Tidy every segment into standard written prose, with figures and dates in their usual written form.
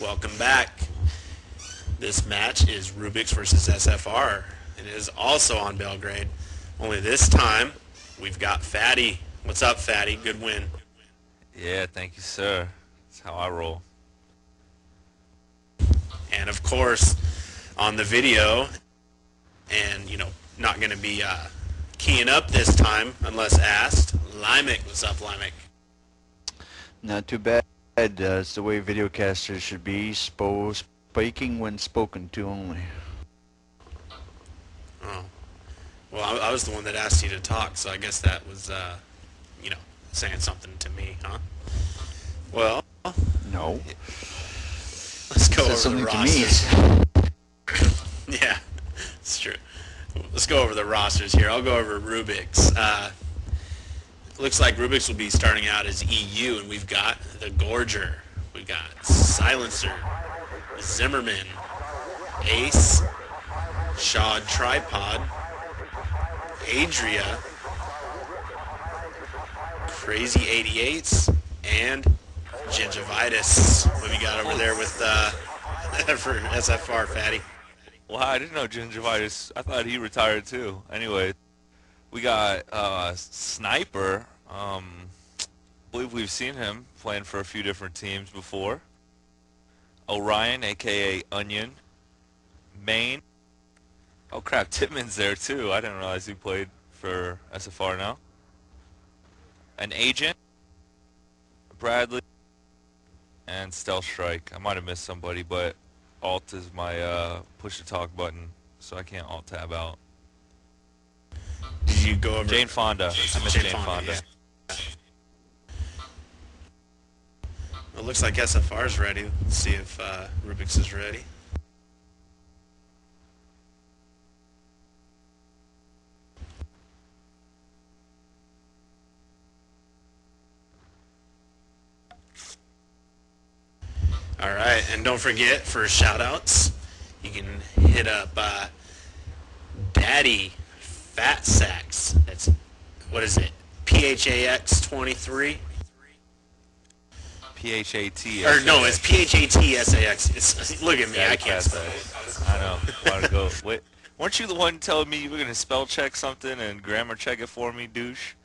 Welcome back. This match is Rubix versus SFR. It is also on Belgrade. Only this time, we've got Fatty. What's up, Fatty? Good win. Yeah, thank you, sir. That's how I roll. And of course, on the video, and not going to be keying up this time unless asked, Limek. What's up, Limek? Not too bad. It's the way videocasters should be. Speaking when spoken to only. Oh. Well, I was the one that asked you to talk, so I guess that was, saying something to me, huh? Well, No. let's go over the Something to me. rosters. Yeah, it's true. Let's go over the rosters here. I'll go over Rubik's. Looks like Rubik's will be starting out as EU, and we've got the Gorger. We've got Silencer, Zimmerman, Ace, Shod Tripod, Adria, Crazy 88s, and Gingivitis. What have you got over there with for SFR, Fatty? Wow, I didn't know Gingivitis. I thought he retired too. Anyway, we got Sniper. I believe we've seen him playing for a few different teams before. Orion, aka Onion. Main. Oh crap, Titman's there too. I didn't realize he played for SFR now. An Agent. Bradley. And Stealth Strike. I might have missed somebody, but Alt is my push to talk button, so I can't Alt tab out. Did you go over Jane Fonda. I missed Jane Fonda. Yeah. Well, it looks like SFR's ready. Let's see if Rubik's is ready. Alright, and don't forget, for shout-outs, you can hit up Daddy Fat Sacks. That's, what is it? PHAX23? PHAT. Or no, it's PHATSAX. Look at me, I can't spell it. I know. Want to go? Wait, weren't you the one telling me you were gonna spell check something and grammar check it for me, douche?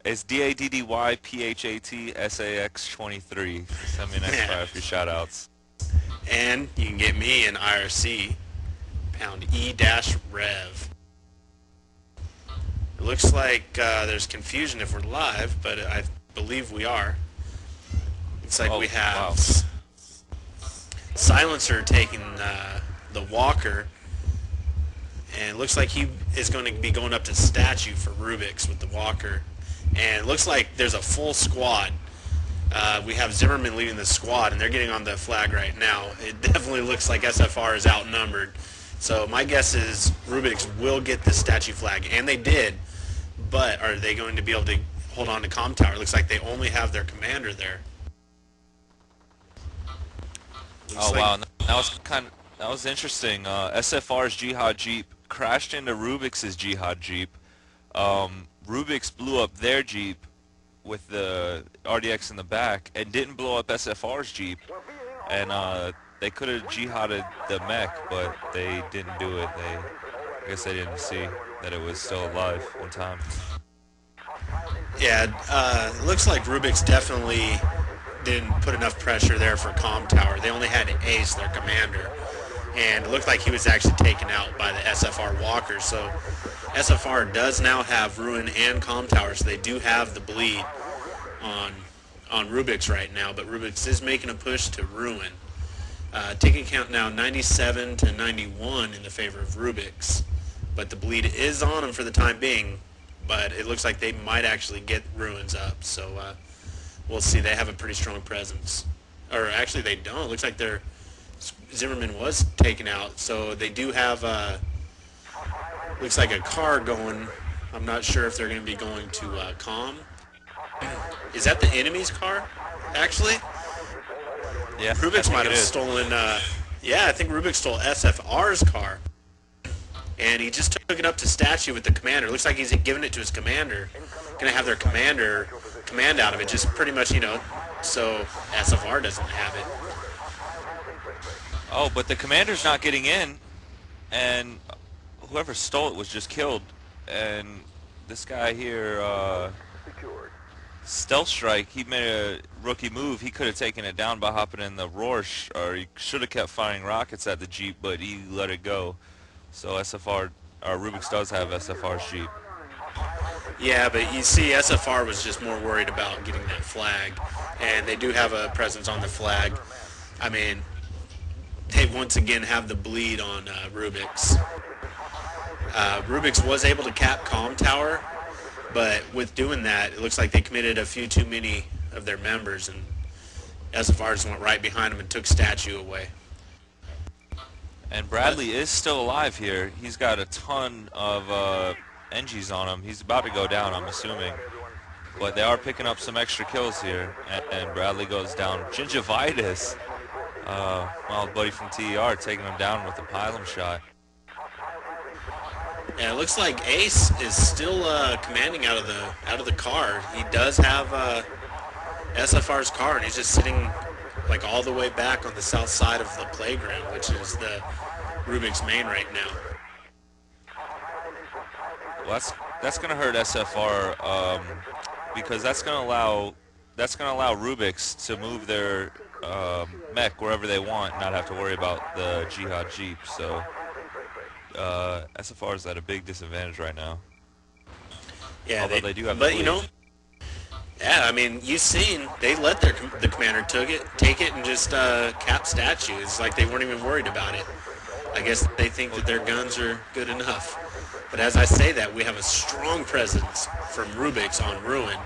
It's DADDYPHATSAX23. Send me an extra for your shoutouts. And you can get me in IRC, pound E-rev. It looks like there's confusion if we're live, but I believe we are. Looks like we have Silencer taking the Walker, and it looks like he is going to be going up to statue for Rubik's with the Walker. And it looks like there's a full squad. We have Zimmerman leading the squad, and they're getting on the flag right now. It definitely looks like SFR is outnumbered. So my guess is Rubik's will get the statue flag, and they did. But are they going to be able to hold on to Com Tower? It looks like they only have their commander there. Oh wow, that was interesting. SFR's Jihad Jeep crashed into Rubik's Jihad Jeep. Rubik's blew up their Jeep with the RDX in the back and didn't blow up SFR's Jeep. And they could have jihaded the mech, but they didn't do it. I guess they didn't see that it was still alive in time. Yeah, it looks like Rubik's definitely didn't put enough pressure there for Com Tower. They only had Ace, their commander, and it looked like he was actually taken out by the SFR Walker. So SFR does now have Ruin and Com Tower, so they do have the bleed on Rubik's right now, but Rubik's is making a push to Ruin. Ticket count now 97 to 91 in the favor of Rubik's, but the bleed is on him for the time being, but it looks like they might actually get Ruins up, so we'll see. They have a pretty strong presence. Or actually they don't. It looks like their Zimmerman was taken out, so they do have looks like a car going. I'm not sure if they're going to be going to Com. Is that the enemy's car, actually? Yeah, Rubik's might have stolen, yeah, I think Rubik stole SFR's car. And he just took it up to statue with the commander. Looks like he's giving it to his commander. Going to have their commander command out of it, just pretty much, so SFR doesn't have it. Oh, but the commander's not getting in, and whoever stole it was just killed. And this guy here, Stealth Strike, he made a rookie move. He could have taken it down by hopping in the Rorsch, or he should have kept firing rockets at the Jeep, but he let it go. So SFR, or Rubik's does have SFR's Jeep. Yeah, but you see, SFR was just more worried about getting that flag, and they do have a presence on the flag. I mean, they once again have the bleed on Rubik's. Rubik's was able to cap Calm Tower, but with doing that, it looks like they committed a few too many of their members, and SFR just went right behind them and took Statue away. And Bradley is still alive here. He's got a ton of NGs on him. He's about to go down, I'm assuming. But they are picking up some extra kills here, and Bradley goes down. Gingivitis, my old buddy from TER, taking him down with a pylon shot. Yeah, it looks like Ace is still commanding out of the car. He does have SFR's car, and he's just sitting like all the way back on the south side of the playground, which is the Rubik's main right now. Well, that's going to hurt SFR because that's going to allow Rubik's to move their mech wherever they want, not have to worry about the Jihad Jeep. So SFR is at a big disadvantage right now. Yeah, although they do have. But you know, yeah, I mean, you've seen they let the commander take it and just cap Statue. It's like they weren't even worried about it. I guess they think that their guns are good enough. But as I say that, we have a strong presence from Rubik's on Ruin.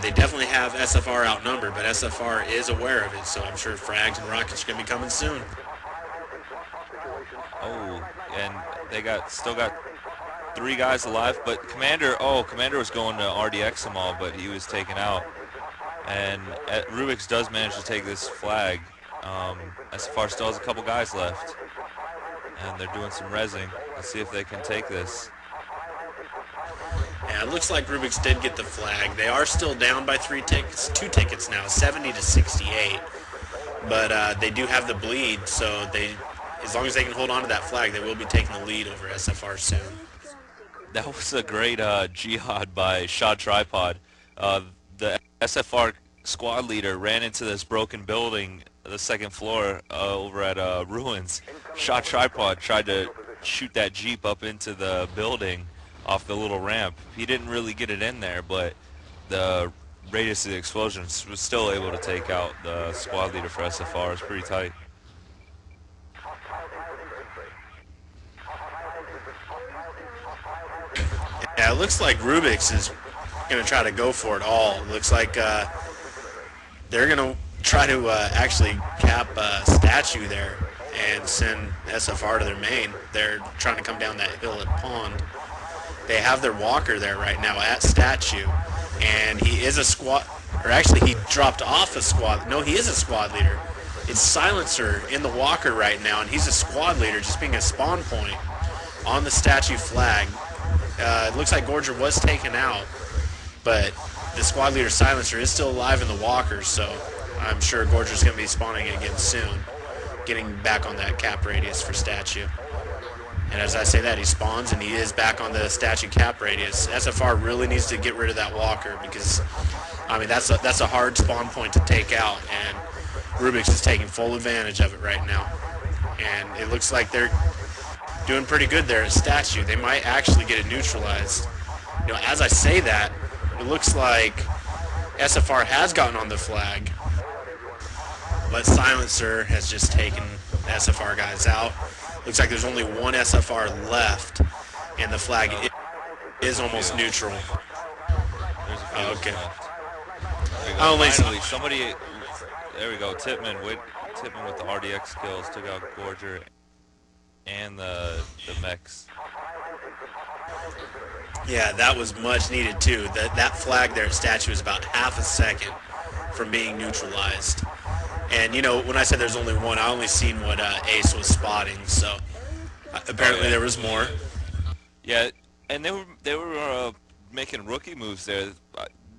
They definitely have SFR outnumbered, but SFR is aware of it, so I'm sure frags and rockets are going to be coming soon. Oh, and they still got 3 guys alive, but Commander was going to RDX them all, but he was taken out. And Rubik's does manage to take this flag. SFR still has a couple guys left, and they're doing some rezzing. Let's see if they can take this. Yeah, it looks like Rubik's did get the flag. They are still down by 2 tickets now, 70 to 68. But they do have the bleed, so as long as they can hold on to that flag, they will be taking the lead over SFR soon. That was a great jihad by Shot Tripod. The SFR squad leader ran into this broken building, the second floor over at Ruins. Shot Tripod tried to shoot that Jeep up into the building off the little ramp. He didn't really get it in there, but the radius of the explosions was still able to take out the squad leader for SFR. It's pretty tight. Yeah, it looks like Rubik's is going to try to go for it all. It looks like they're going to try to actually cap Statue there and send SFR to their main. They're trying to come down that hill at Pond. They have their walker there right now at Statue, and he is a squad, or actually he dropped off a squad. No, he is a squad leader. It's Silencer in the walker right now, and he's a squad leader just being a spawn point on the Statue flag. It looks like Gorger was taken out, but the squad leader Silencer is still alive in the walker, so I'm sure Gorger's going to be spawning again soon, getting back on that cap radius for Statue. And as I say that, he spawns, and he is back on the Statue cap radius. SFR really needs to get rid of that walker because, I mean, that's a hard spawn point to take out, and Rubik's is taking full advantage of it right now. And it looks like they're doing pretty good there at Statue. They might actually get it neutralized. You know, as I say that, it looks like SFR has gotten on the flag, but Silencer has just taken the SFR guys out. Looks like there's only one SFR left, and the flag is almost neutral. There's a few okay. left. Finally, somebody. There we go. Tipman with the RDX kills took out Gorger and the mechs. Yeah, that was much needed too. That flag there at Statue is about half a second from being neutralized. And you know, when I said there's only one, I only seen what Ace was spotting. So apparently there was more. Yeah, and they were making rookie moves there.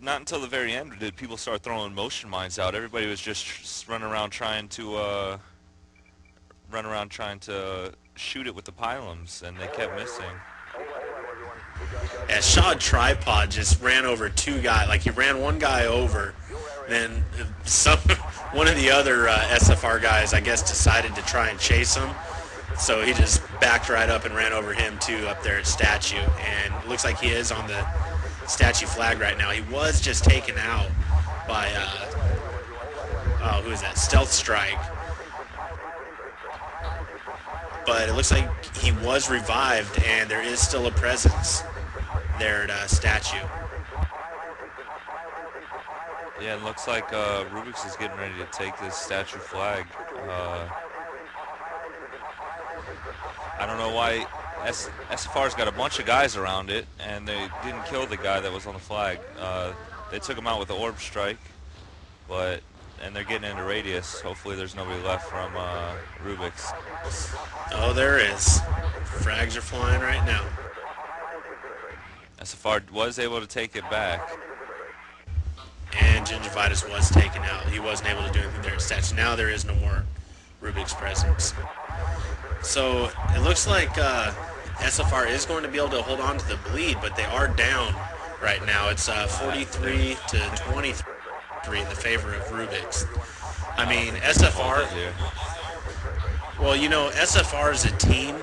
Not until the very end did people start throwing motion mines out. Everybody was just running around trying to run around trying to shoot it with the pylons, and they kept missing. As Shod Tripod just ran over two guys, like he ran one guy over, then one of the other SFR guys, I guess, decided to try and chase him. So he just backed right up and ran over him too up there at Statue, and it looks like he is on the Statue flag right now. He was just taken out by who is that? Stealth Strike. But it looks like he was revived, and there is still a presence there at Statue. Yeah, it looks like Rubix is getting ready to take this Statue flag. I don't know why SFR's got a bunch of guys around it, and they didn't kill the guy that was on the flag. They took him out with the orb strike, and they're getting into radius. Hopefully there's nobody left from Rubix. Oh, there is. Frags are flying right now. SFR was able to take it back. And Gingivitis was taken out. He wasn't able to do anything there at Statue. Now there is no more Rubix presence. So it looks like SFR is going to be able to hold on to the bleed, but they are down right now. It's 43 to 23 in the favor of Rubix. I mean, SFR, well, you know, SFR is a team.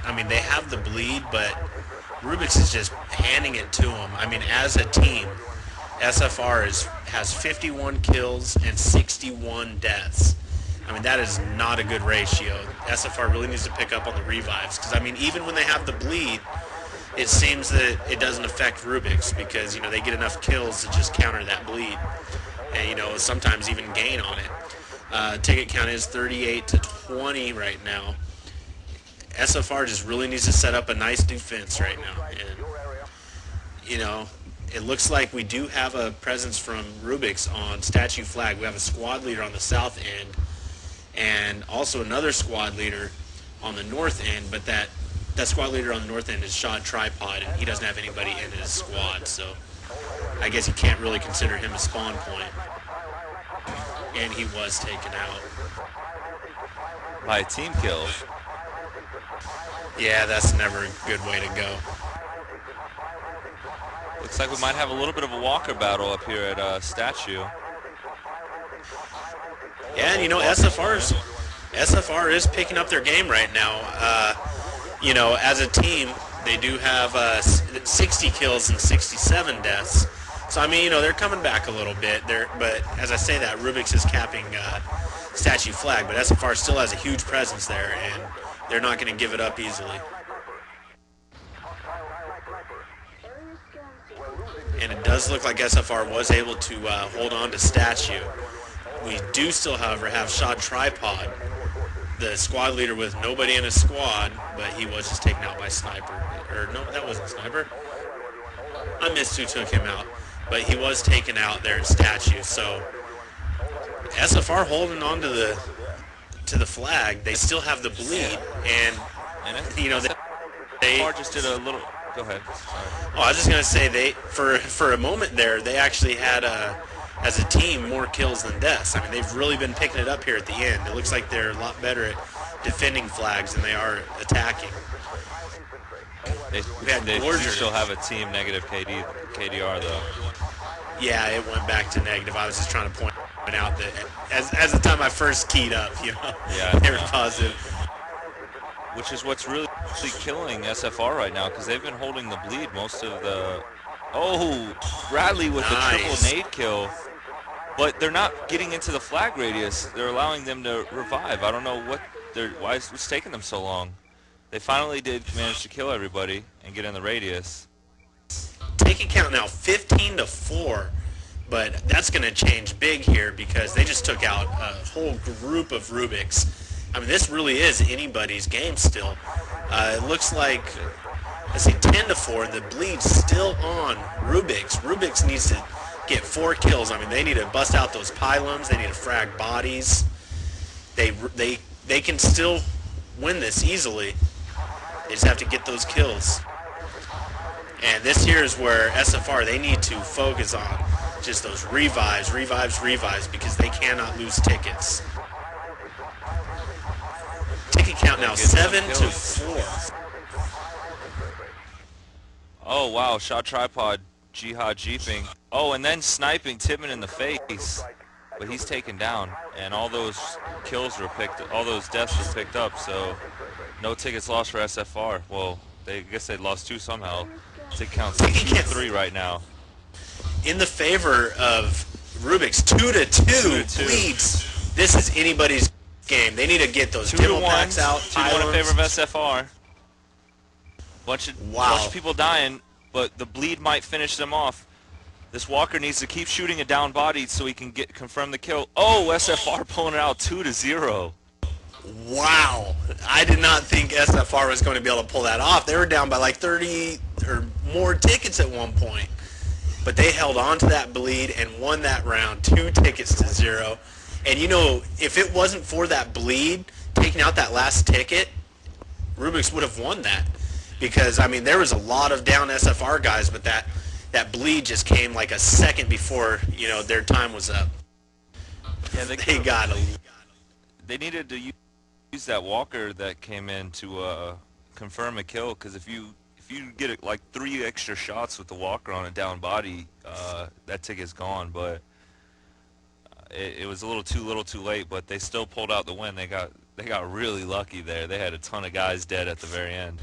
I mean, they have the bleed, but Rubix is just handing it to them. I mean, as a team, SFR has 51 kills and 61 deaths. I mean, that is not a good ratio. SFR really needs to pick up on the revives, because, I mean, even when they have the bleed, it seems that it doesn't affect Rubix, because, you know, they get enough kills to just counter that bleed, and, you know, sometimes even gain on it. Ticket count is 38 to 20 right now. SFR just really needs to set up a nice defense right now, and, you know, it looks like we do have a presence from Rubix on Statue flag. We have a squad leader on the south end, and also another squad leader on the north end, but that squad leader on the north end is Shod Tripod, and he doesn't have anybody in his squad, so I guess you can't really consider him a spawn point. And he was taken out. By a team kill. Yeah, that's never a good way to go. Looks like we might have a little bit of a walker battle up here at Statue. Yeah, and you know, SFR is picking up their game right now. You know, as a team, they do have 60 kills and 67 deaths. So, I mean, you know, they're coming back a little bit. But as I say that, Rubix is capping Statue flag, but SFR still has a huge presence there, and they're not going to give it up easily. And it does look like SFR was able to hold on to Statue. We do still, however, have Shod Tripod, the squad leader with nobody in his squad, but he was just taken out by Sniper. Or, no, that wasn't Sniper. I missed who took him out. But he was taken out there at Statue. So SFR holding on to the flag. They still have the bleed, and you know, they just did a little. Go ahead. Sorry. Oh, I was just gonna say they for a moment there they actually had as a team more kills than deaths. I mean, they've really been picking it up here at the end. It looks like they're a lot better at defending flags than they are attacking. They do still have a team negative KDR though. Yeah, it went back to negative. I was just trying to point out that as the time I first keyed up, you know, yeah, they were positive. Which is what's really killing SFR right now, because they've been holding the bleed most of the. Oh, Bradley with the triple nade kill, but they're not getting into the flag radius. They're allowing them to revive. I don't know why it's taking them so long. They finally did manage to kill everybody and get in the radius. Taking count now 15 to 4, but that's going to change big here because they just took out a whole group of Rubix. I mean, this really is anybody's game still. It looks like, let's see, 10 to 4, and the bleed's still on Rubix. Rubix needs to get 4 kills. I mean, they need to bust out those pylons. They need to frag bodies. They can still win this easily. They just have to get those kills. And this here is where SFR, they need to focus on just those revives, because they cannot lose tickets. 7 some to kills. 4. Oh, wow. Shot tripod. Jihad jeeping. Oh, and then sniping Tippmann in the face. But he's taken down. And all those kills were picked, all those deaths were picked up. So no tickets lost for SFR. Well, I guess they lost 2 somehow. Ticket count's 2-3 right now. In the favor of Rubik's, 2-2 leads. This is anybody's game. They need to get those demo packs out. 2-1 in favor of SFR. Bunch of people dying, but the bleed might finish them off. This Walker needs to keep shooting a down body so he can confirm the kill. Oh, SFR pulling it out 2-0. Wow. I did not think SFR was going to be able to pull that off. They were down by like 30 or more tickets at one point. But they held on to that bleed and won that round, 2 tickets to 0. And you know, if it wasn't for that bleed, taking out that last ticket, Rubik's would have won that. Because, I mean, there was a lot of down SFR guys, but that bleed just came like a second before, you know, their time was up. Yeah, they got a... They needed to use that Walker that came in to confirm a kill, because if you get like 3 extra shots with the Walker on a down body, that ticket's gone. But it was a little too late, but they still pulled out the win. They got really lucky there. They had a ton of guys dead at the very end.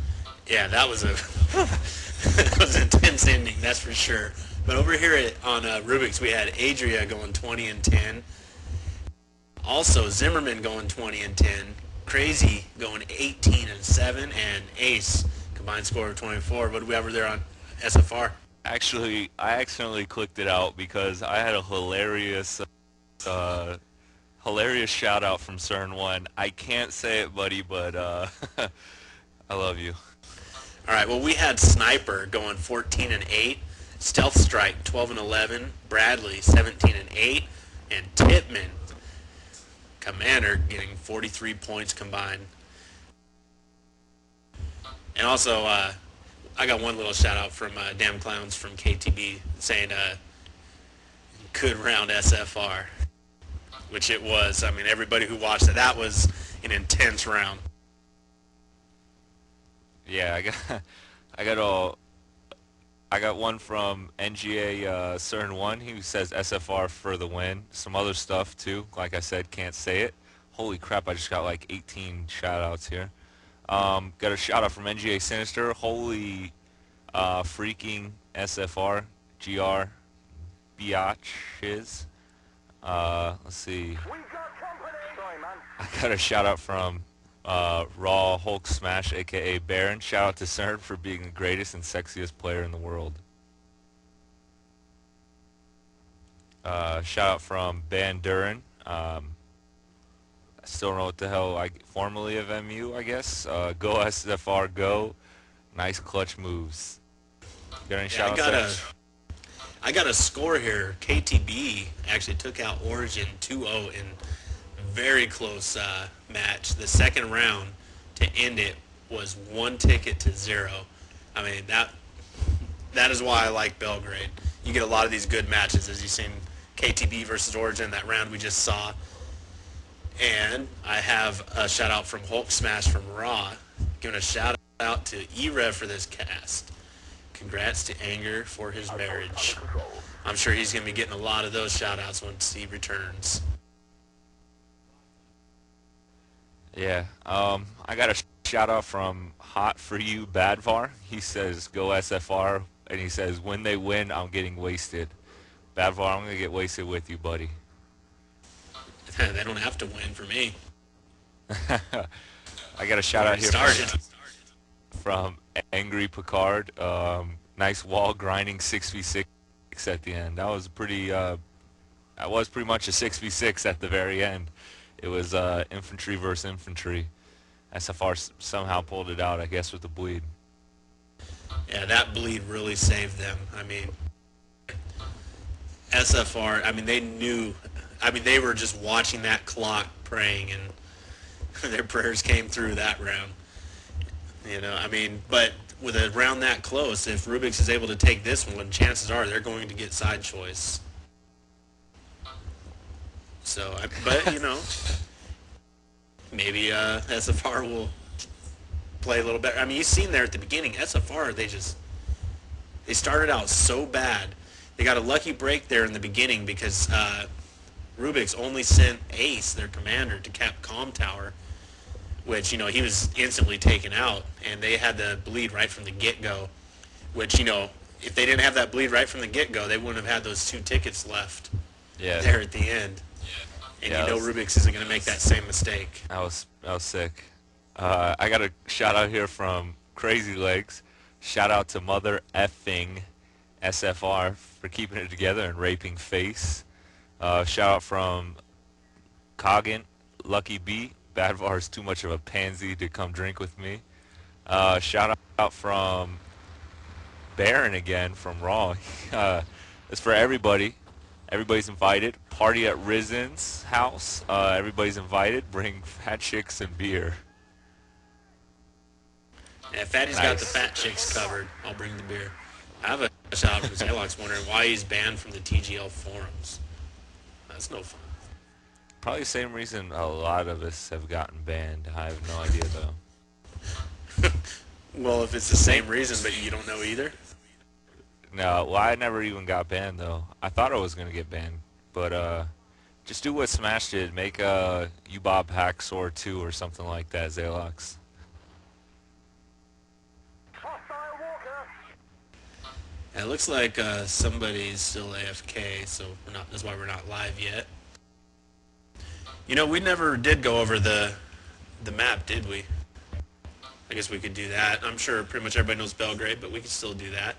Yeah, that was that was an intense ending, that's for sure. But over here on Rubik's, we had Adria going 20-10. Also, Zimmerman going 20-10. Crazy going 18-7, and Ace combined score of 24. What do we have over there on SFR? Actually, I accidentally clicked it out because I had a hilarious shout out from CERN1. I can't say it, buddy, but I love you. All right, well, we had Sniper going 14-8, Stealth Strike 12-11, Bradley 17-8, and Tippmann, Commander, getting 43 points combined. And also, I got one little shout out from Damn Clowns from KTB saying, good round SFR, which it was. I mean, everybody who watched it, that was an intense round. Yeah, I got one from NGA CERN1 who says SFR for the win. Some other stuff too. Like I said, can't say it. Holy crap! I just got like 18 shout outs here. Got a shout out from NGA Sinister. Holy freaking SFR GR biatches. Let's see. I got a shout out from Raw Hulk Smash, aka Baron. Shout out to CERN for being the greatest and sexiest player in the world. Shout out from Van Duren. I still don't know what the hell, formerly of MU, I guess. Go SFR, go. Nice clutch moves. Got any shout outs? I got a score here. KTB actually took out Origin 2-0 in very close match. The second round to end it was 1 ticket to 0. I mean, that is why I like Belgrade. You get a lot of these good matches, as you've seen KTB versus Origin, that round we just saw. And I have a shout out from Hulk Smash from Raw, giving a shout out to e-rev for this cast. Congrats to Anger for his marriage. I'm sure he's going to be getting a lot of those shout outs once he returns. Yeah, I got a shout out from Hot For You Badvar. He says, go SFR, and he says, when they win, I'm getting wasted. Badvar, I'm going to get wasted with you, buddy. They don't have to win for me. I got a shout out here from Angry Picard. Nice wall grinding 6v6 at the end. That was pretty much a 6v6 at the very end. It was infantry versus infantry. SFR somehow pulled it out, I guess, with the bleed. Yeah, that bleed really saved them. I mean, SFR, I mean, they knew, I mean, they were just watching that clock praying, and their prayers came through that round. You know, I mean, but with a round that close, if Rubik's is able to take this one, chances are they're going to get side choice. So, but, you know, maybe SFR will play a little better. I mean, you've seen there at the beginning, SFR, they started out so bad. They got a lucky break there in the beginning because Rubik's only sent Ace, their commander, to cap comm tower, which, he was instantly taken out, and they had the bleed right from the get-go, which, if they didn't have that bleed right from the get-go, they wouldn't have had those 2 tickets left there at the end. And Rubik's isn't going to make that same mistake. That was sick. I got a shout out here from Crazy Legs. Shout out to Mother Effing SFR for keeping it together and raping face. Shout out from Coggin, Lucky B. Badvar's too much of a pansy to come drink with me. Shout out from Baron again from Raw. It's for everybody. Everybody's invited. Party at Rizen's house. Everybody's invited. Bring fat chicks and beer. Yeah, Fatty's got the fat chicks covered. I'll bring the beer. I have a shout out from Zaylox wondering why he's banned from the TGL forums. That's no fun. Probably the same reason a lot of us have gotten banned. I have no idea though. Well, if it's the same reason, but you don't know either? No, well, I never even got banned though. I thought I was gonna get banned, but just do what Smash did. Make a U-Bob Hacksaw 2 or something like that, Zaylox. It looks like somebody's still AFK, so that's why we're not live yet. We never did go over the map, did we? I guess we could do that. I'm sure pretty much everybody knows Belgrade, but we could still do that.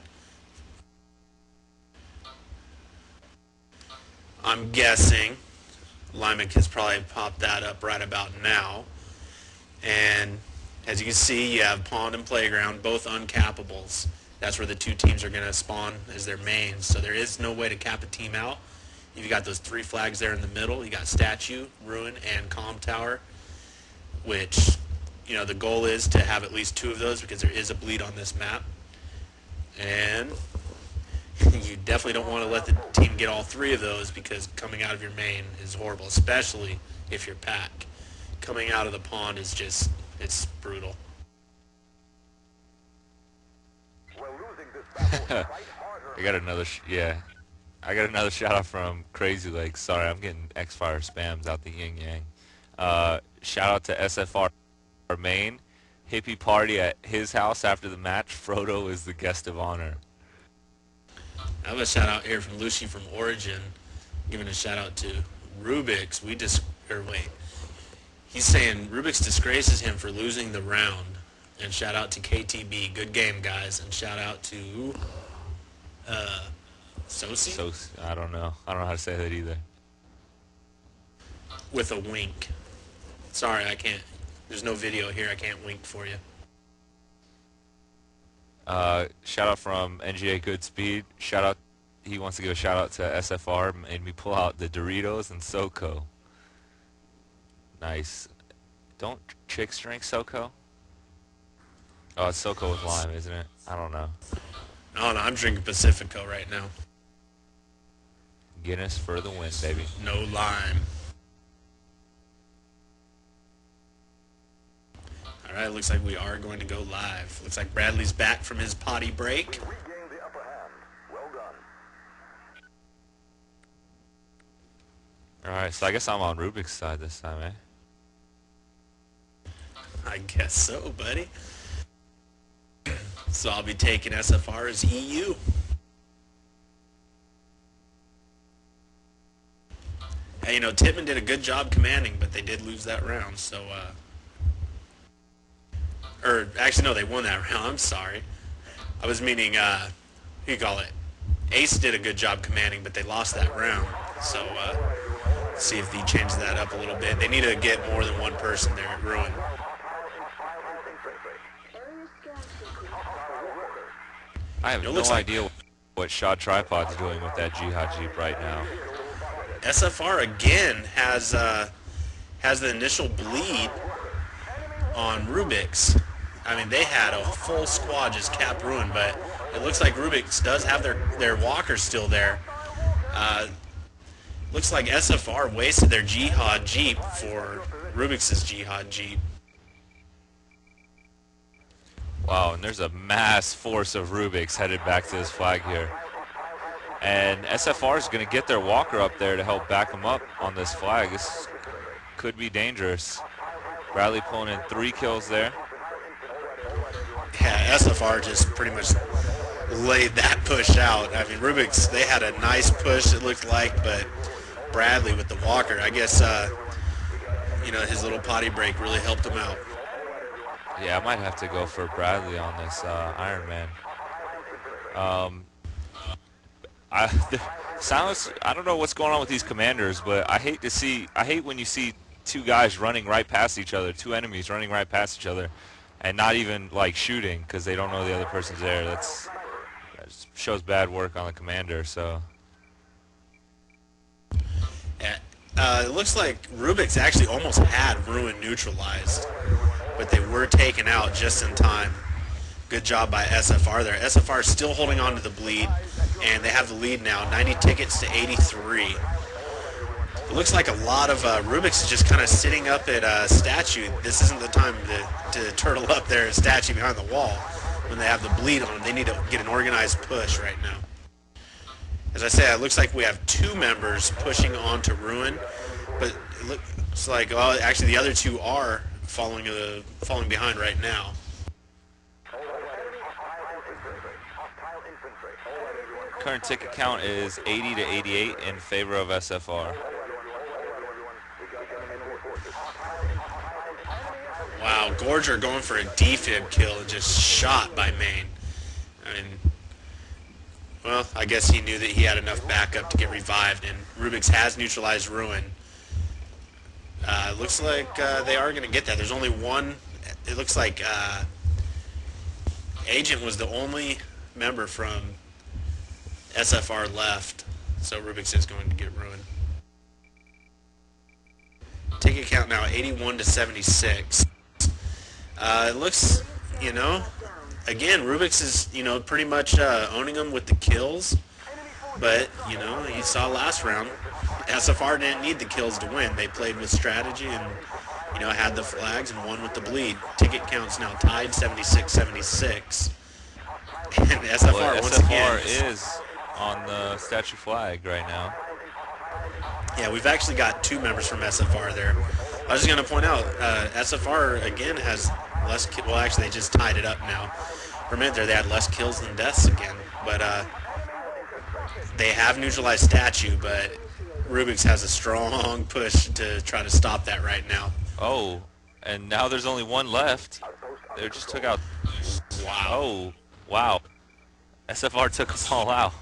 I'm guessing Lymic has probably popped that up right about now. And as you can see, you have Pond and Playground, both uncappables. That's where the 2 teams are going to spawn as their mains. So there is no way to cap a team out. You've got those 3 flags there in the middle. You got Statue, Ruin, and Comm Tower, which, the goal is to have at least 2 of those because there is a bleed on this map. And you definitely don't want to let the team get all 3 of those because coming out of your main is horrible, especially if you're pack. Coming out of the pond is just, it's brutal. I got another I got another shout out from Crazy Legs. Sorry, I'm getting X-Fire spams out the yin yang. Shout out to SFR main. Hippie party at his house after the match. Frodo is the guest of honor. I have a shout out here from Lucy from Origin, giving a shout out to Rubik's. He's saying Rubik's disgraces him for losing the round. And shout out to KTB. Good game, guys. And shout out to Sosi? I don't know how to say that either. With a wink. Sorry, I can't. There's no video here. I can't wink for you. Shout out from NGA Goodspeed. Shout out. He wants to give a shout out to SFR. Made me pull out the Doritos and SoCo. Nice. Don't chicks drink SoCo? Oh, it's SoCo with lime, isn't it? I don't know. No, I'm drinking Pacifico right now. Guinness for the win, baby. No lime. Alright, looks like we are going to go live. Looks like Bradley's back from his potty break. Alright, so I guess I'm on Rubik's side this time, eh? I guess so, buddy. So I'll be taking SFR as EU. Hey, Tittman did a good job commanding, but they did lose that round, so, or, actually, no, they won that round, I'm sorry. I was meaning, what do you call it? Ace did a good job commanding, but they lost that round, so, see if he changes that up a little bit. They need to get more than one person there at Ruin. I have no idea what Shot Tripod's doing with that Jihad Jeep right now. SFR again has the initial bleed on Rubik's. I mean, they had a full squad just cap Ruin, but it looks like Rubik's does have their walkers still there. Looks like SFR wasted their Jihad Jeep for Rubik's Jihad Jeep. Wow, and there's a mass force of Rubik's headed back to this flag here. And SFR is going to get their walker up there to help back them up on this flag. This could be dangerous. Bradley pulling in 3 kills there. Yeah, SFR just pretty much laid that push out. I mean, Rubik's, they had a nice push, it looked like, but Bradley with the walker, I guess, you know, his little potty break really helped him out. Yeah, I might have to go for Bradley on this Iron Man. Silence, I don't know what's going on with these commanders, but I hate when you see 2 guys running right past each other, 2 enemies running right past each other, and not even like shooting because they don't know the other person's there. That shows bad work on the commander. So Yeah, it looks like Rubik's actually almost had Ruin neutralized, but they were taken out just in time. Good job by SFR there. SFR is still holding on to the bleed, and they have the lead now, 90 tickets to 83. It looks like a lot of Rubik's is just kind of sitting up at statue. This isn't the time to turtle up there at statue behind the wall when they have the bleed on them. They need to get an organized push right now. As I say, it looks like we have 2 members pushing on to Ruin, but it looks like, well, actually the other 2 are falling behind right now. current ticket count is 80 to 88 in favor of SFR. Wow, Gorger going for a defib kill and just shot by Maine. I mean, well, I guess he knew that he had enough backup to get revived, and Rubik's has neutralized Ruin. Looks like they are going to get that. There's only one. It looks like Agent was the only member from SFR left, so Rubik's is going to get Ruin. Ticket count now 81 to 76. It looks, again, Rubik's is, pretty much owning them with the kills. But, you saw last round, SFR didn't need the kills to win. They played with strategy and, had the flags and won with the bleed. Ticket count's now tied 76-76. And SFR, once again, is on the statue flag right now. Yeah, we've actually got 2 members from SFR there. I was just going to point out, SFR, again, has less well, actually, they just tied it up now. For a minute there, they had less kills than deaths again. But they have neutralized statue, but Rubik's has a strong push to try to stop that right now. Oh, and now there's only one left. They just took out... Wow. Oh, wow. SFR took them all out.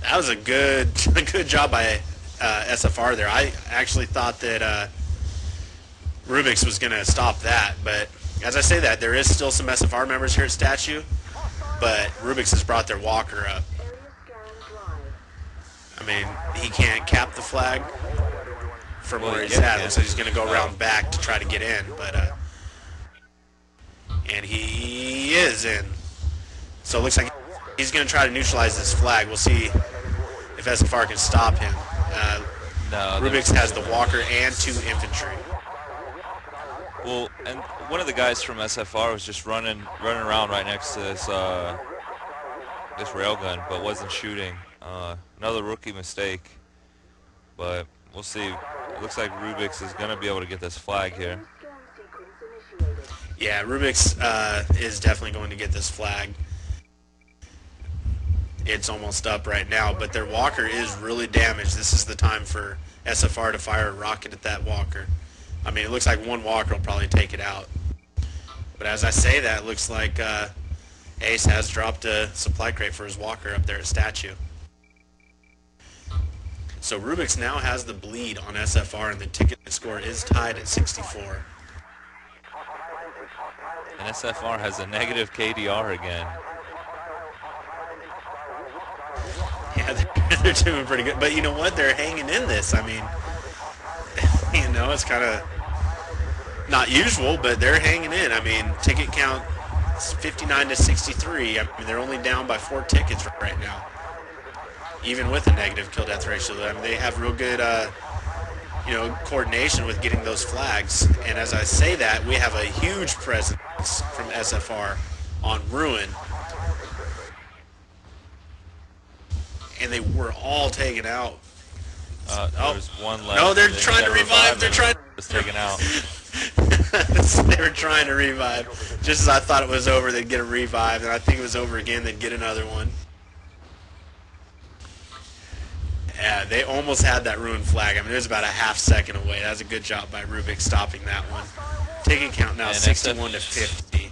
That was a good job by SFR there. I actually thought that Rubik's was going to stop that, but as I say that, there is still some SFR members here at Statue, but Rubik's has brought their walker up. I mean, he can't cap the flag from where he's at, so he's going to go around back to try to get in, but and he is in. So it looks like he's going to try to neutralize this flag. We'll see if SFR can stop him. No, Rubik's has the walker and 2 infantry. Well, and one of the guys from SFR was just running around right next to this this railgun, but wasn't shooting. Another rookie mistake, but we'll see. It looks like Rubik's is going to be able to get this flag here. Yeah, Rubik's is definitely going to get this flag. It's almost up right now, but their walker is really damaged. This is the time for SFR to fire a rocket at that walker. I mean, it looks like one walker will probably take it out. But as I say that, it looks like Ace has dropped a supply crate for his walker up there at Statue. So Rubik's now has the bleed on SFR, and the ticket score is tied at 64. And SFR has a negative KDR again. Yeah, they're doing pretty good. But you know what? They're hanging in this. I mean, it's kind of not usual, but they're hanging in. I mean, ticket count is 59 to 63. I mean, they're only down by 4 tickets right now, even with a negative kill death ratio. I mean, they have real good coordination with getting those flags. And as I say that, we have a huge presence from SFR on Ruin. And they were all taken out. There's one left. No, they're trying to revive. They're trying. Was taken out. They were trying to revive. Just as I thought it was over, they'd get a revive, and I think it was over again, they'd get another one. Yeah, they almost had that Ruin flag. I mean, it was about a half second away. That was a good job by Rubik stopping that one. Taking count now, 61 to 50.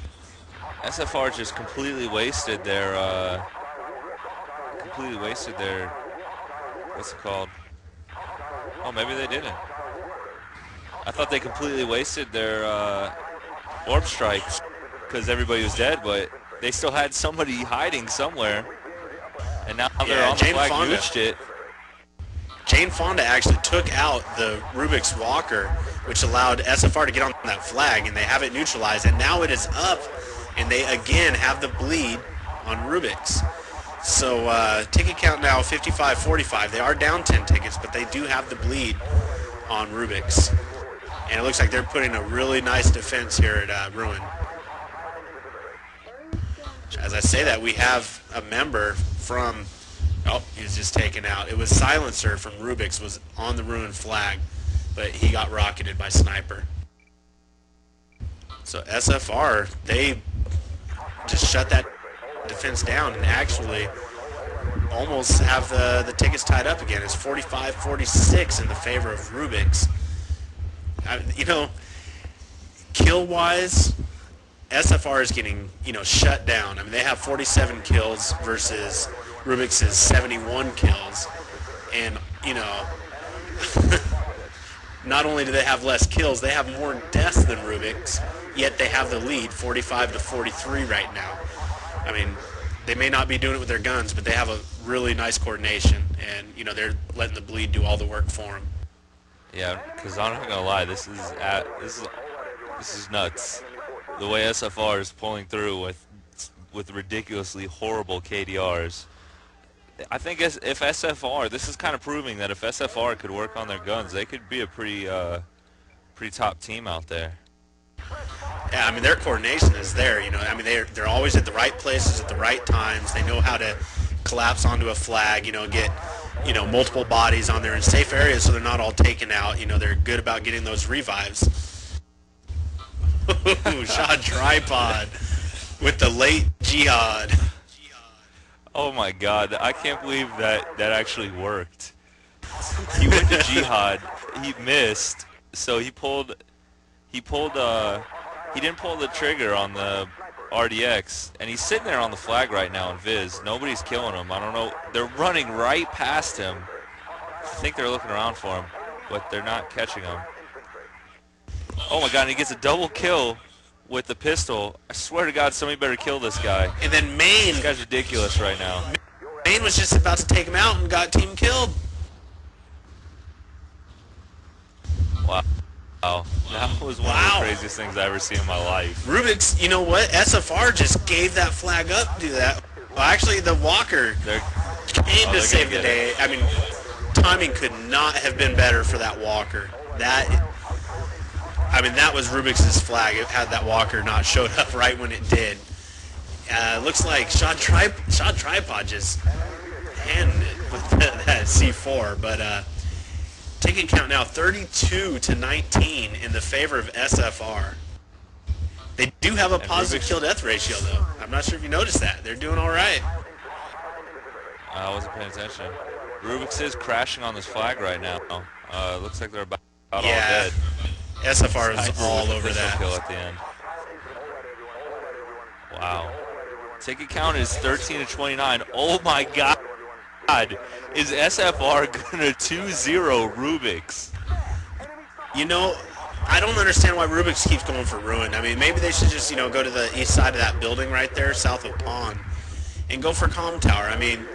SFR just completely wasted their what's it called? Oh, maybe they didn't. I thought they completely wasted their orb strike because everybody was dead, but they still had somebody hiding somewhere. And now they're on the flag, nuked it. Jane Fonda actually took out the Rubik's Walker, which allowed SFR to get on that flag, and they have it neutralized. And now it is up, and they again have the bleed on Rubik's. So ticket count now 55-45. They are down 10 tickets, but they do have the bleed on Rubik's. And it looks like they're putting a really nice defense here at Ruin. As I say that, we have a member from... Oh, he was just taken out. It was Silencer from Rubik's was on the Ruin flag, but he got rocketed by Sniper. So SFR, they just shut that defense down and actually almost have the tickets tied up again. It's 45-46 in the favor of Rubik's. Kill-wise, SFR is getting, shut down. I mean, they have 47 kills versus Rubik's is 71 kills. And, not only do they have less kills, they have more deaths than Rubik's, yet they have the lead 45-43 right now. I mean, they may not be doing it with their guns, but they have a really nice coordination, and, they're letting the bleed do all the work for them. Yeah, because I'm not gonna lie, this is nuts. The way SFR is pulling through with ridiculously horrible KDRs. I think if SFR, this is kind of proving that if SFR could work on their guns, they could be a pretty top team out there. Yeah, I mean, their coordination is there. I mean, they're always at the right places at the right times. They know how to collapse onto a flag. Get multiple bodies on there in safe areas so they're not all taken out. They're good about getting those revives. Shot tripod with the late Jihad. Oh my God, I can't believe that actually worked. He went to Jihad, he missed, so he didn't pull the trigger on the RDX, and he's sitting there on the flag right now in Viz. Nobody's killing him. I don't know. They're running right past him. I think they're looking around for him, but they're not catching him. Oh my God, and he gets a double kill with the pistol. I swear to God, somebody better kill this guy. And then Maine. This guy's ridiculous right now. Maine was just about to take him out and got team killed. Wow. That was one of the craziest things I've ever seen in my life. Rubik's, you know what? SFR just gave that flag up to do that. Well, actually, the Walker came to save the day. I mean, timing could not have been better for that Walker. That was Rubik's flag. It had that Walker not showed up right when it did. Looks like Shot Tripod just handed it with that C4, but ticket count now 32-19 in the favor of SFR. They do have a positive kill-death ratio, though. I'm not sure if you noticed that. They're doing all right. I wasn't paying attention. Rubik's is crashing on this flag right now. Looks like they're about all dead. SFR is all over that. Kill at the end. Wow. Ticket count is 13-29. Oh my God. Is SFR gonna 2-0 Rubik's? I don't understand why Rubik's keeps going for Ruin. I mean, maybe they should just, go to the east side of that building right there, south of Pond, and go for Comm Tower. I mean,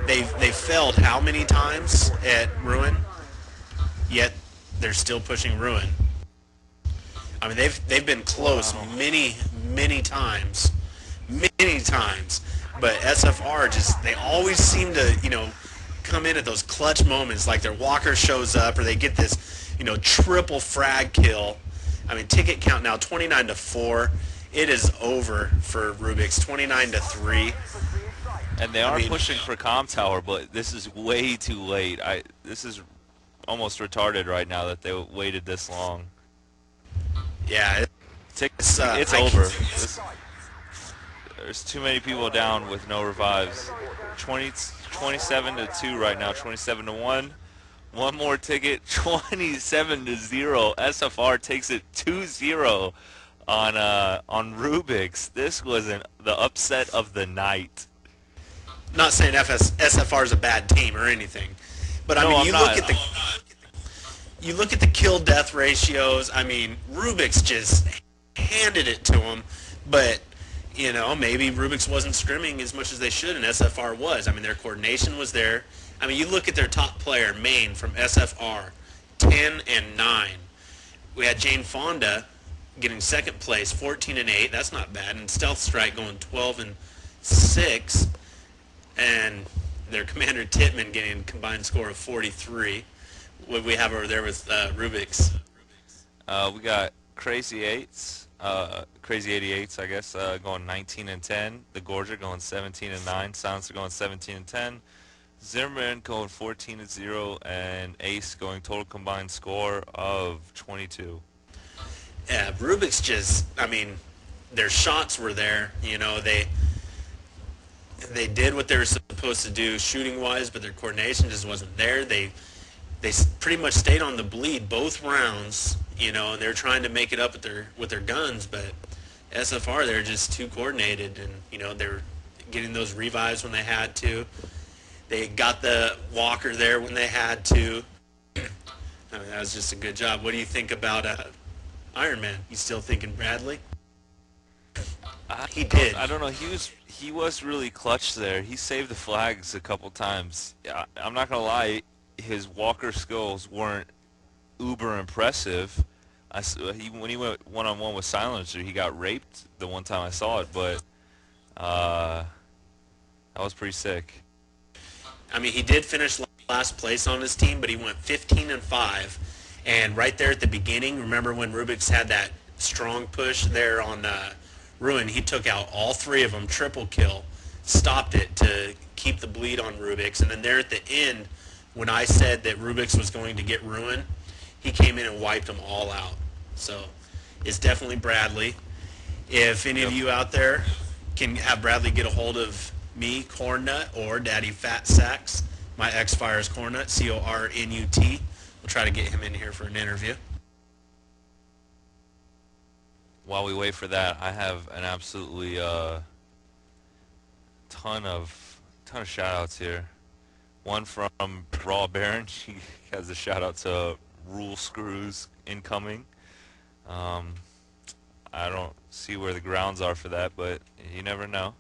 they failed how many times at Ruin? Yet they're still pushing Ruin. I mean, they've been close many times. But SFR they always seem to, come in at those clutch moments, like their Walker shows up, or they get this triple frag kill. I mean, ticket count now 29-4. It is over for Rubik's, 29-3. And they I are mean, pushing for Com Tower, but this is way too late. This is almost retarded right now that they waited this long. yeah, It's over. There's too many people down with no revives. 27-2 right now. 27-1. One more ticket. 27-0. SFR takes it 2-0 on Rubik's. This was the upset of the night. not saying SFR is a bad team or anything, but I No, mean, I'm not. you look at the kill death ratios. I mean, Rubik's just handed it to him, but maybe Rubik's wasn't scrimming as much as they should, and SFR was. I mean, their coordination was there. I mean, you look at their top player, Maine from SFR, 10-9. We had Jane Fonda getting second place, 14-8. That's not bad. And Stealth Strike going 12-6, and their commander Titman getting a combined score of 43. What we have over there with Rubik's. We got Crazy 88s, I guess, going 19-10. The Gorger going 17-9. Silencer going 17-10. Zimmerman going 14-0, and Ace going total combined score of 22. Yeah, Rubik's just, I mean, their shots were there. They did what they were supposed to do shooting-wise, but their coordination just wasn't there. They pretty much stayed on the bleed both rounds, and they're trying to make it up with their guns, but SFR, they're just too coordinated, and they were getting those revives when they had to. They got the Walker there when they had to. I mean, that was just a good job. What do you think about Iron Man? You still thinking Bradley? He did. I don't know. He was really clutch there. He saved the flags a couple times. I'm not gonna lie. His Walker skills weren't uber impressive. When he went one-on-one with Silencer, he got raped the one time I saw it, but that was pretty sick. I mean, he did finish last place on his team, but he went 15-5. And right there at the beginning, remember when Rubik's had that strong push there on Ruin? He took out all three of them, triple kill, stopped it to keep the bleed on Rubik's. And then there at the end, when I said that Rubik's was going to get Ruin, he came in and wiped them all out. So it's definitely Bradley. If any of you out there can have Bradley get a hold of me, Cornut, or Daddy Fat Sacks, my X-Fire is Cornut, Cornut. We'll try to get him in here for an interview. While we wait for that, I have an absolutely ton of shout-outs here. One from Raw Baron. She has a shout-out to Rule Screws incoming. I don't see where the grounds are for that, but you never know.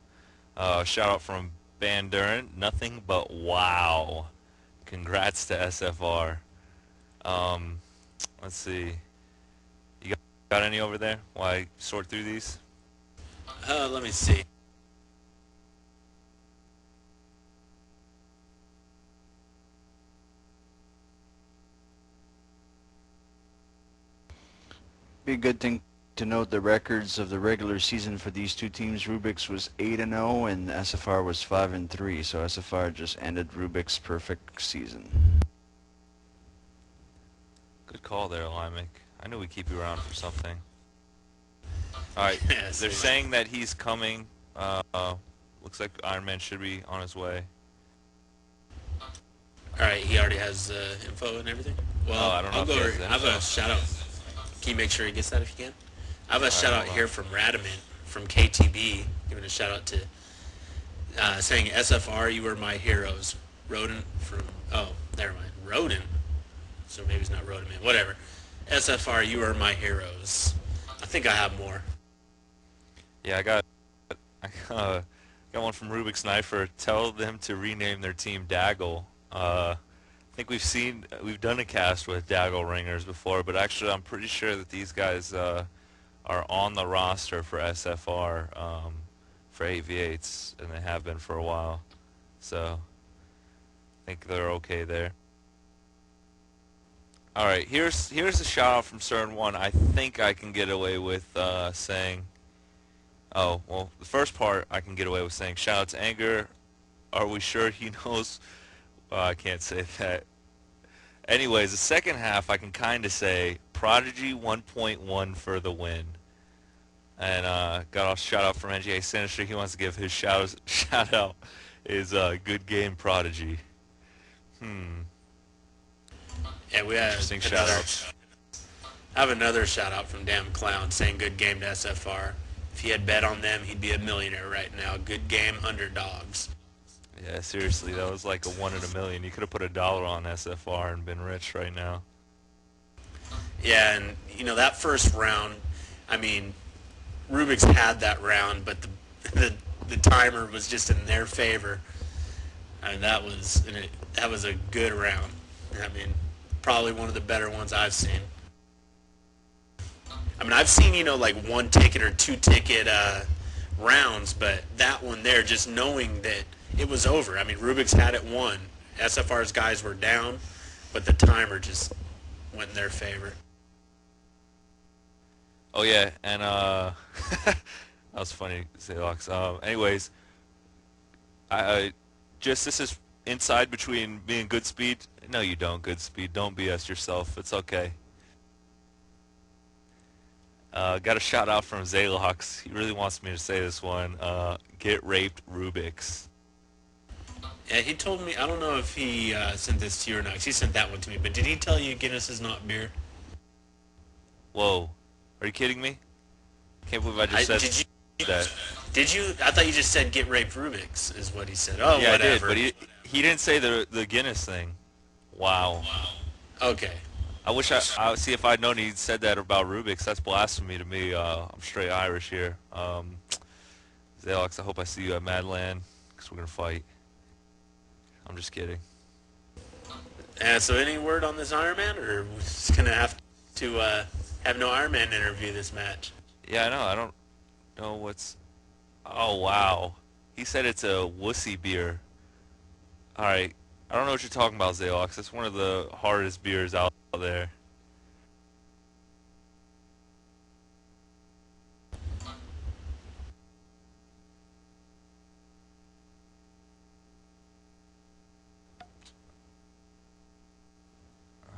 Shout out from Van Duren. Nothing but wow. Congrats to SFR. Let's see. You got any over there while I sort through these? Let me see. Be a good thing to note the records of the regular season for these two teams. Rubik's was 8-0 and SFR was 5-3, so SFR just ended Rubik's perfect season. Good call there, Lymic. I knew we'd keep you around for something. Alright, they're saying that he's coming. Looks like Iron Man should be on his way. Alright, he already has info and everything? Well, I don't know I'll if go he over. has I have a shout out. Can you make sure he gets that if you can? I have a shout out here from Radamant from KTB, giving a shout out to saying SFR, you were my heroes. Rodent from, oh, never mind. Rodent. So maybe it's not Rodent, whatever. SFR, you are my heroes. I think I have more. Yeah, I got one from Rubik's Sniper. Tell them to rename their team Daggle. I think we've done a cast with Daggle Ringers before, but actually I'm pretty sure that these guys are on the roster for SFR for 8v8s, and they have been for a while. So I think they're okay there. All right, here's a shout out from Cern One. I think I can get away with saying. Oh well, the first part I can get away with saying. Shout out to Anger. Are we sure he knows? I can't say that. Anyways, the second half I can kind of say Prodigy 1.1 for the win. And got a shout out from NGA Sinister. He wants to give his shout out is good game Prodigy. Yeah, we have Interesting shout outs. I have another shout out from Damn Clown saying good game to SFR. If he had bet on them, he'd be a millionaire right now. Good game, underdogs. Yeah, seriously, that was like a 1 in a million. You could have put $1 on SFR and been rich right now. Yeah, and you know that first round, I mean, Rubik's had that round, but the timer was just in their favor, and that was a good round. I mean, probably one of the better ones I've seen. I mean, I've seen, you know, like 1 ticket or 2 ticket rounds, but that one there, just knowing that it was over. I mean, Rubik's had it won. SFR's guys were down, but the timer just went in their favor. Oh yeah, and that was funny, Zalox. Anyways, I just this is inside between me and Goodspeed. No, you don't, Goodspeed. Don't BS yourself. It's okay. Got a shout out from Zalox. He really wants me to say this one. Get raped, Rubik's. Yeah, he told me, I don't know if he sent this to you or not, 'cause he sent that one to me, but did he tell you Guinness is not beer? Whoa. Are you kidding me? Can't believe I just said that. Did you? I thought you just said get raped Rubik's is what he said. Oh, yeah, whatever. I did, but he didn't say the Guinness thing. Wow. Okay. I wish I see if I'd known he said that about Rubik's. That's blasphemy to me. I'm straight Irish here. Zalox, I hope I see you at Madland, because we're going to fight. I'm just kidding. So any word on this Iron Man, or we're just going to have to have no Iron Man interview this match? Yeah, I know. I don't know what's... Oh, wow. He said it's a wussy beer. All right. I don't know what you're talking about, Zalox. It's one of the hardest beers out there.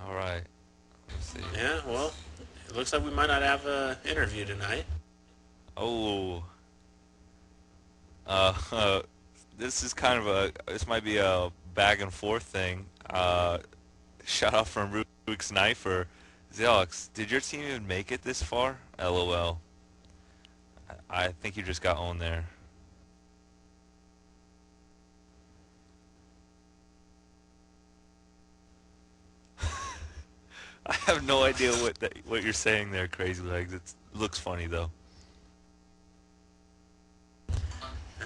All right. Let's see. Yeah, well, it looks like we might not have an interview tonight. Oh. This is kind of this might be a back and forth thing. Shout out from Rubik's Sniper. Zalox, did your team even make it this far? LOL. I think you just got owned there. I have no idea what you're saying there, Crazy Legs. It looks funny though.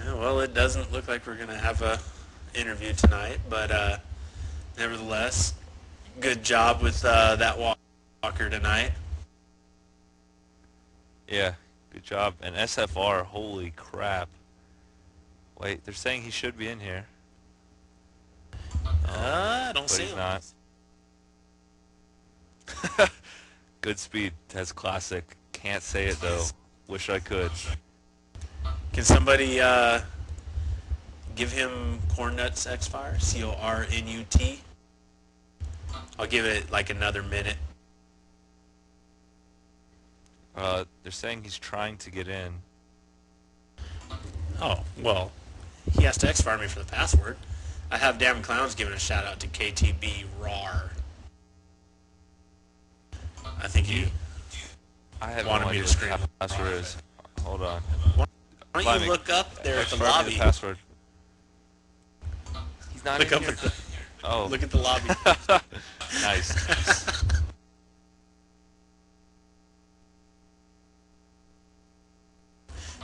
Well, it doesn't look like we're going to have a interview tonight, but nevertheless, good job with that walker tonight. Yeah, good job. And SFR, holy crap. Wait, they're saying he should be in here. I don't see him. But he's not. Good speed. That's classic. Can't say it though. Wish I could. Can somebody give him Cornnuts X-Fire? C-O-R-N-U-T? I'll give it like another minute. They're saying he's trying to get in. Oh, well, he has to X-Fire me for the password. I have Damn Clowns giving a shout out to KTB RAR. I think he I have wanted no me idea to what scream. the password is. Hold on. Why don't you look up there at the X-fire me lobby? the password. He's not Look in up here. at the, Oh. look at the lobby. Nice.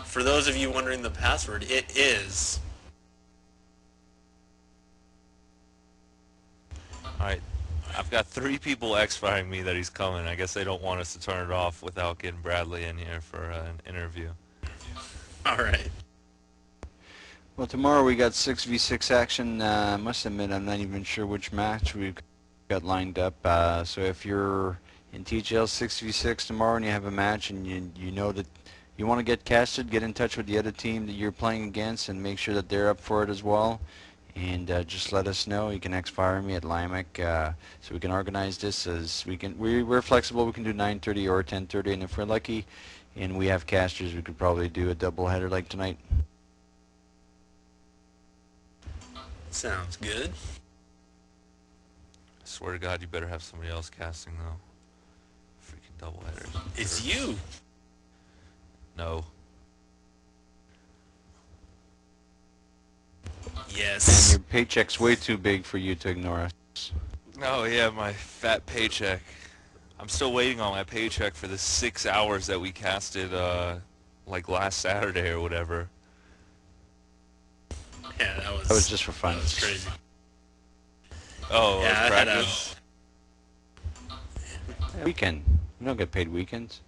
For those of you wondering the password, it is... Alright. I've got 3 people X-firing me that he's coming. I guess they don't want us to turn it off without getting Bradley in here for an interview. All right. Well, tomorrow we got 6v6 action. I must admit, I'm not even sure which match we've got lined up. So if you're in TGL 6v6 tomorrow and you have a match and you know that you want to get casted, get in touch with the other team that you're playing against and make sure that they're up for it as well. And just let us know. You can X-Fire me at Limac, so we can organize this as we can. We're flexible. We can do 9:30 or 10:30, and if we're lucky and we have casters, we could probably do a double header like tonight. Sounds good. I swear to God, you better have somebody else casting though. Freaking doubleheaders. It's you. No. Yes. And your paycheck's way too big for you to ignore us. Oh yeah, my fat paycheck. I'm still waiting on my paycheck for the 6 hours that we casted like last Saturday or whatever. Yeah, that was just for fun. That was crazy. Oh, Yeah, it was I had practice? Weekend. You don't get paid weekends.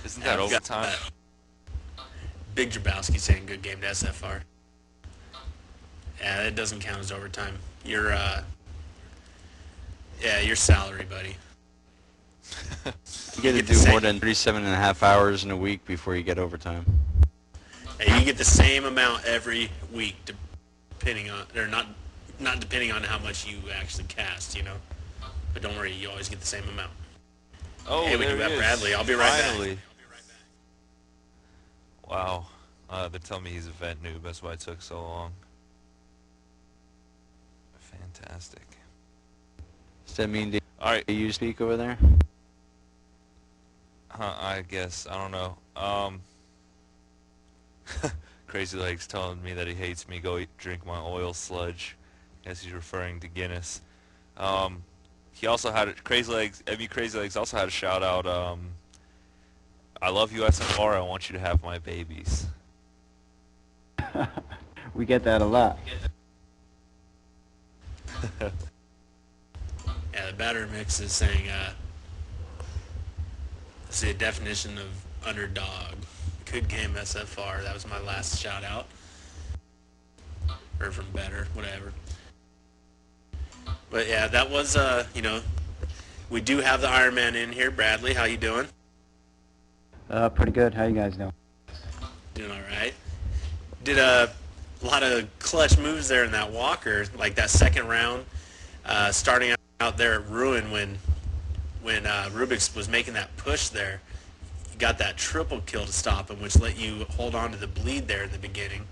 Isn't that overtime? Big Drabowski saying good game to SFR. Yeah, that doesn't count as overtime. Your your salary, buddy. You get to do more than 37.5 hours in a week before you get overtime. Hey, you get the same amount every week, depending on, or not depending on how much you actually cast, you know. But don't worry, you always get the same amount. Oh, hey, we there got he is. Bradley. I'll be right Finally. back. Wow. They're telling me he's a vet noob. That's why it took so long. Fantastic. Does that mean All right. you speak over there? I guess. I don't know. Crazy Legs telling me that he hates me. Go drink my oil sludge. Guess he's referring to Guinness. He also had Crazy Legs. Crazy Legs also had a shout out. I love you, SFR. I want you to have my babies. We get that a lot. Yeah, the batter mix is saying, let's see, a definition of underdog. Good game, SFR. That was my last shout out. Or from better, whatever. But yeah, that was, you know, we do have the Iron Man in here. Bradley, how you doing? Pretty good. How you guys doing? Doing all right. Did a lot of clutch moves there in that Walker, like that second round, starting out there at Ruin when Rubix was making that push there. You got that triple kill to stop him, which let you hold on to the bleed there in the beginning.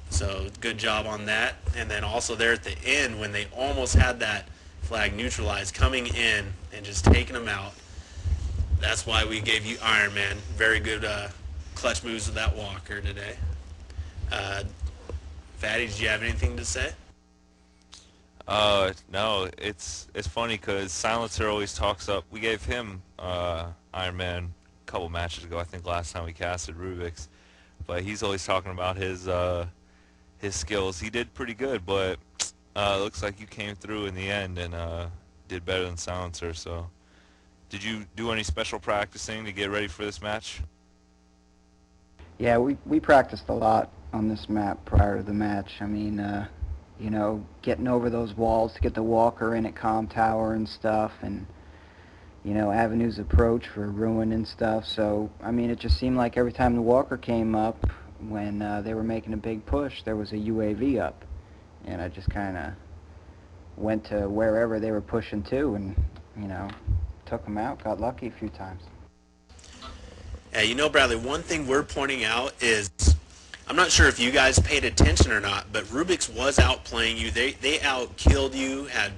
So good job on that. And then also there at the end when they almost had that flag neutralized, coming in and just taking them out. That's why we gave you Iron Man. Very good clutch moves with that Walker today. Fatty, did you have anything to say? No, it's funny because Silencer always talks up. We gave him Iron Man a couple matches ago. I think last time we casted Rubik's, but he's always talking about his skills. He did pretty good, but looks like you came through in the end and did better than Silencer. So, did you do any special practicing to get ready for this match? Yeah, we practiced a lot on this map prior to the match. I mean, you know, getting over those walls to get the Walker in at Comm Tower and stuff, and, you know, Avenue's approach for Ruin and stuff. So, I mean, it just seemed like every time the Walker came up, when they were making a big push, there was a UAV up. And I just kind of went to wherever they were pushing to and, you know, took them out, got lucky a few times. Yeah, you know, Bradley, one thing we're pointing out is, I'm not sure if you guys paid attention or not, but Rubix was outplaying you. They out-killed you, had,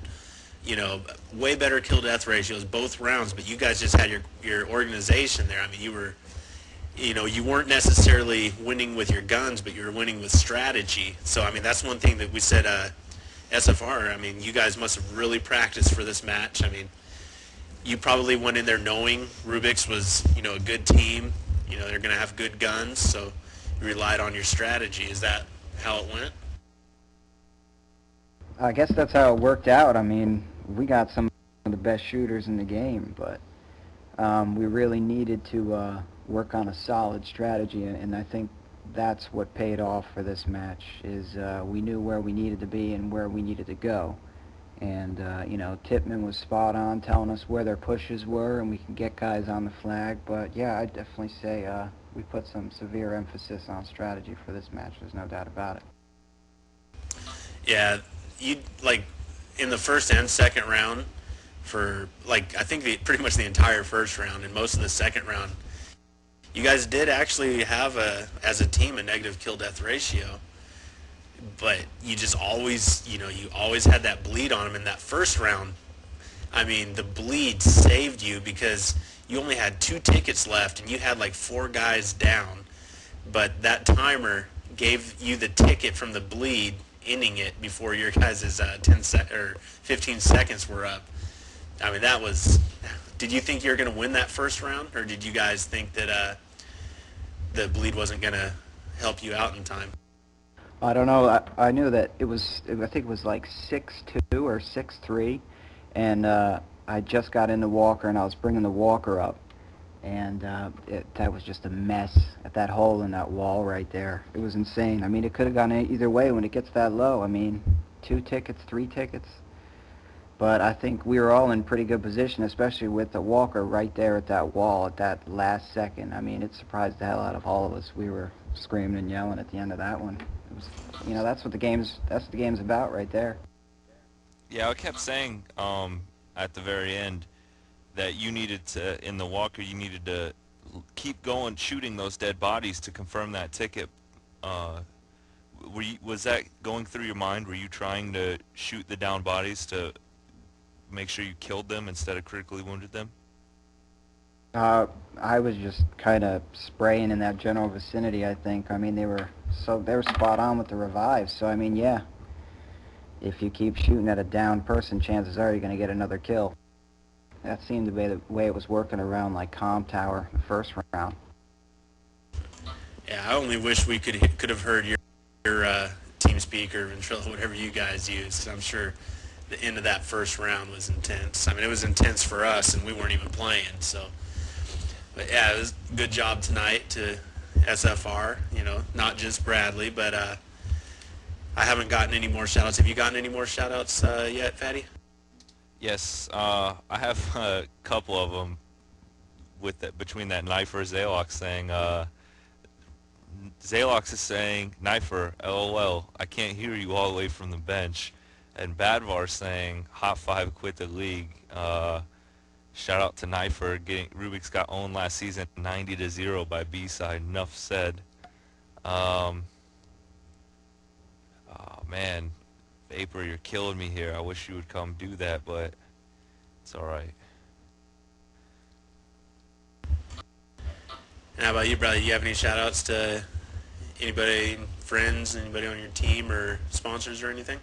you know, way better kill-death ratios both rounds, but you guys just had your organization there. I mean, you weren't necessarily winning with your guns, but you were winning with strategy. So, I mean, that's one thing that we said, SFR, I mean, you guys must have really practiced for this match. I mean, you probably went in there knowing Rubix was, you know, a good team. You know, they're going to have good guns, so you relied on your strategy. Is that how it went? I guess that's how it worked out. I mean, we got some of the best shooters in the game, but we really needed to work on a solid strategy, and I think that's what paid off for this match. Is we knew where we needed to be and where we needed to go. And, you know, Tippmann was spot on telling us where their pushes were and we can get guys on the flag. But, yeah, I'd definitely say we put some severe emphasis on strategy for this match. There's no doubt about it. Yeah, you like in the first and second round for like I think pretty much the entire first round and most of the second round, you guys did actually have as a team a negative kill death ratio. But you just always, you know, you always had that bleed on him in that first round. I mean, the bleed saved you because you only had 2 tickets left and you had like 4 guys down. But that timer gave you the ticket from the bleed, ending it before your guys' 15 seconds were up. I mean, that was. Did you think you were going to win that first round, or did you guys think that the bleed wasn't going to help you out in time? I don't know. I knew that I think it was like 6-2 or 6-3, and I just got in the walker and I was bringing the walker up, and that was just a mess at that hole in that wall right there. It was insane. I mean, it could have gone either way when it gets that low. I mean, 2 tickets, 3 tickets. But I think we were all in pretty good position, especially with the walker right there at that wall at that last second. I mean, it surprised the hell out of all of us. We were screaming and yelling at the end of that one. It was, you know, that's what the game's about right there. Yeah, I kept saying at the very end that you needed to, in the walker, you needed to keep going, shooting those dead bodies to confirm that ticket. Was that going through your mind? Were you trying to shoot the down bodies to make sure you killed them instead of critically wounded them? I was just kind of spraying in that general vicinity, I think. I mean, they were spot on with the revives. So, I mean, yeah, if you keep shooting at a down person, chances are you're going to get another kill. That seemed to be the way it was working around, like, Com Tower the first round. Yeah, I only wish we could have heard your team speaker, Ventrilo, whatever you guys used. I'm sure the end of that first round was intense. I mean, it was intense for us, and we weren't even playing. So, but yeah, it was a good job tonight to SFR. You know, not just Bradley, but I haven't gotten any more shout-outs. Have you gotten any more shout-outs yet, Fatty? Yes, I have a couple of them with between that Knifer Zalox thing. Zalox is saying, Knifer, LOL, I can't hear you all the way from the bench. And Badvar saying, Hot 5 quit the league. Shout out to Knifer. Rubik's got owned last season 90-0 by B-side. Enough said. Oh man, Vapor, you're killing me here. I wish you would come do that, but it's all right. And how about you, brother? You have any shout-outs to anybody, friends, anybody on your team or sponsors or anything?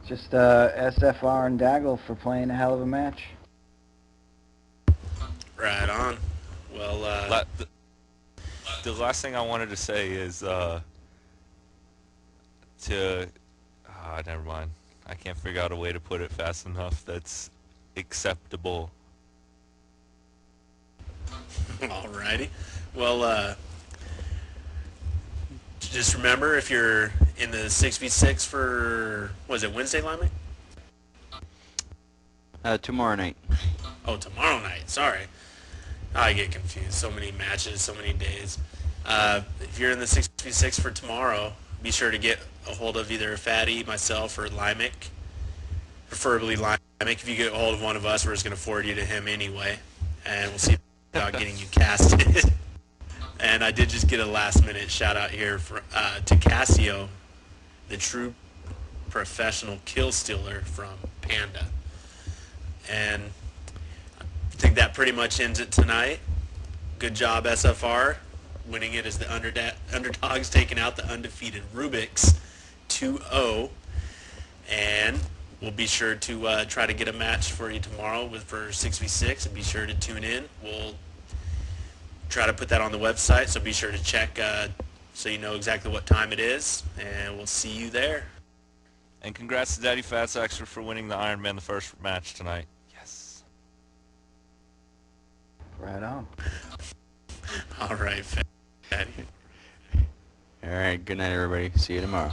Just SFR and Daggle for playing a hell of a match. Right on. Well, the last thing I wanted to say is never mind. I can't figure out a way to put it fast enough that's acceptable. Alrighty. Well, just remember, if you're in the 6v6 for, was it Wednesday, Limey? Tomorrow night. Oh, tomorrow night. Sorry. I get confused. So many matches, so many days. If you're in the 6v6 for tomorrow, be sure to get a hold of either Fatty, myself, or Limek. Preferably Limek. If you get a hold of one of us, we're just going to forward you to him anyway. And we'll see about getting you casted. And I did just get a last-minute shout-out here to Cassio, the true professional kill stealer from Panda. And I think that pretty much ends it tonight. Good job, SFR, winning it as the underdogs, taking out the undefeated Rubix 2-0. And we'll be sure to try to get a match for you tomorrow for 6v6, and be sure to tune in. We'll try to put that on the website, so be sure to check so you know exactly what time it is, and we'll see you there. And congrats to Daddy Fats Extra for winning the Iron Man the first match tonight. Yes. Right on. All right, Fatty. right. Good night, everybody. See you tomorrow.